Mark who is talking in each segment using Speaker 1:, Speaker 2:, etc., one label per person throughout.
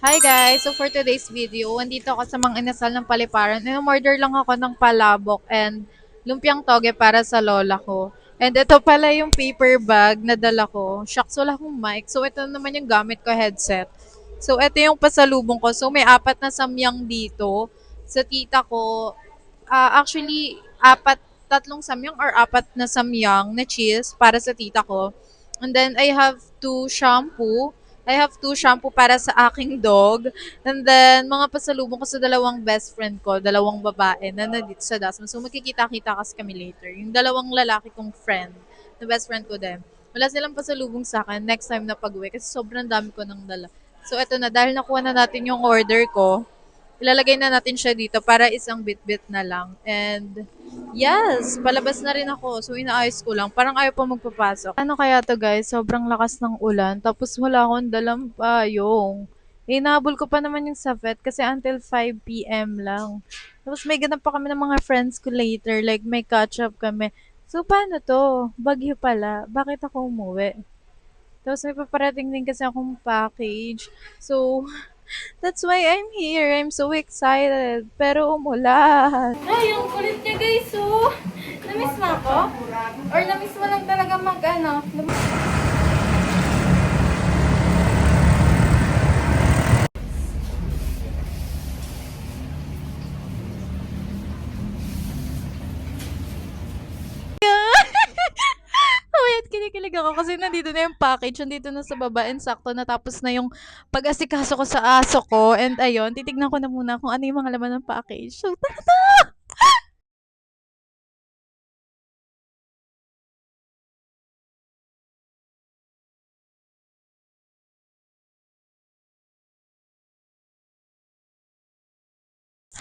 Speaker 1: Hi guys! So for today's video, andito ako sa Mang Inasal ng Paliparan. In-order lang ako ng palabok and lumpiang toge para sa lola ko. And ito pala yung paper bag na dala ko. Shucks, wala akong mic. So ito naman yung gamit ko, headset. So ito yung pasalubong ko. So may apat na samyang dito. Sa tita ko, actually, tatlong samyang or apat na samyang na cheese para sa tita ko. And then I have two shampoo para sa aking dog. And then, mga pasalubong ko sa dalawang best friend ko, dalawang babae na nandito sa Dasma. So, magkikita-kita kasi kami later. Yung dalawang lalaki kong friend, na best friend ko din. Wala silang pasalubong sa akin next time na pag-uwi kasi sobrang dami ko nang dala. So, eto na. Dahil nakuha na natin yung order ko, ilalagay na natin siya dito para isang bit-bit na lang. And, yes, palabas na rin ako. So, inaayos ko lang. Parang ayaw pa magpapasok. Ano kaya to guys? Sobrang lakas ng ulan. Tapos wala akong dalang payong. Inahabol ko pa naman yung sa vet kasi until 5 p.m. lang. Tapos may ganap pa kami ng mga friends ko later. Like, may catch-up kami. So, paano to? Bagyo pala. Bakit ako umuwi? Tapos may paparating din kasi akong package. So, that's why I'm here. I'm so excited. Pero umulan.
Speaker 2: Ay, ang kulit niya guys, oh. Namiss mo ako? Or namiss mo lang talaga mag-ano?
Speaker 1: Wait, kinikilig ako kasi nandito na yung package, nandito na sa baba and sakto natapos na yung pag-asikaso ko sa aso ko and ayun, titignan ko na muna kung ano yung mga laman ng package. So,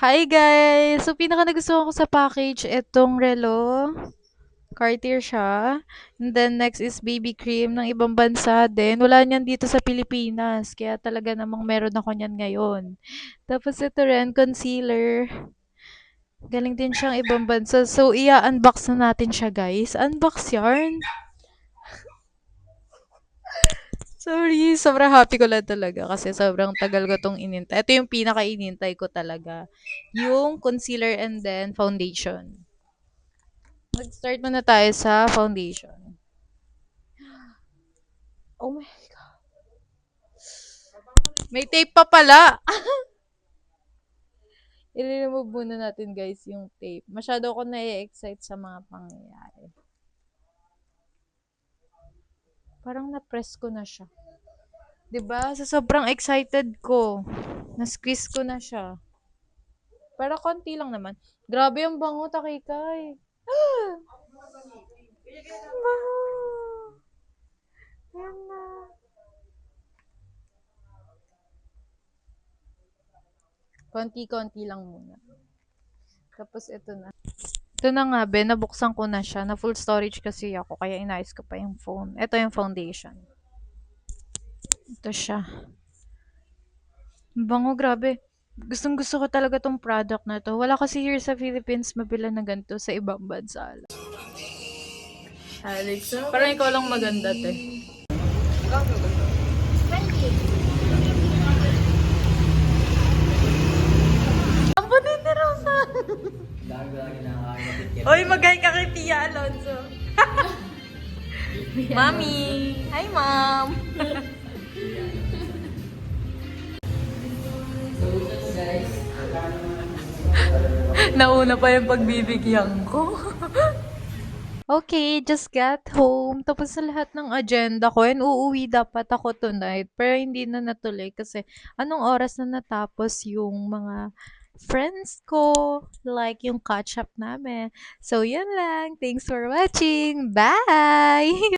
Speaker 1: hi guys! So, pinaka nagustuhan ko sa package, itong relo. Cartier siya. And then, next is baby cream ng ibang bansa din. Wala niyan dito sa Pilipinas. Kaya talaga namang meron ako niyan ngayon. Tapos ito rin, concealer. Galing din siyang ibang bansa. So, i-unbox na natin siya, guys. Unbox yarn. Sorry, sobrang happy ko lang talaga kasi sobrang tagal ko tong inintay. Ito yung pinaka-inintay ko talaga. Yung concealer and then foundation. Mag-start muna tayo sa foundation. Oh my God. May tape pa pala! I-remove muna natin guys yung tape. Masyado ako na-excite sa mga pangyayari. Parang na-press ko na siya. 'Di ba? Sa sobrang excited ko, na-squeeze ko na siya. Pero konti lang naman. Grabe ang bango, Takikay. Ang bango. Yan na. Konti-konti lang muna. Tapos ito na. Ito na nga, be, nabuksan ko na siya. Na full storage kasi ako, kaya inayos ko pa yung phone. Ito yung foundation. Ito siya. Ang bango, grabe. Gustong gusto ko talaga tong product na to. Wala kasi here sa Philippines mabila na ganito sa ibang bansa.
Speaker 2: Alex,
Speaker 1: Parang ikaw lang maganda, te. Ang puti ni Rosa! Hoy, mag-hi ka kay Tia Alonso. Mami! Hi, Mom! Nauna pa yung pagbibigyan ko. Okay, just got home. Tapos sa lahat ng agenda ko, and uuwi dapat ako tonight. Pero hindi na natuloy kasi anong oras na natapos yung mga friends ko, like yung catch up namin. So, yun lang. Thanks for watching. Bye!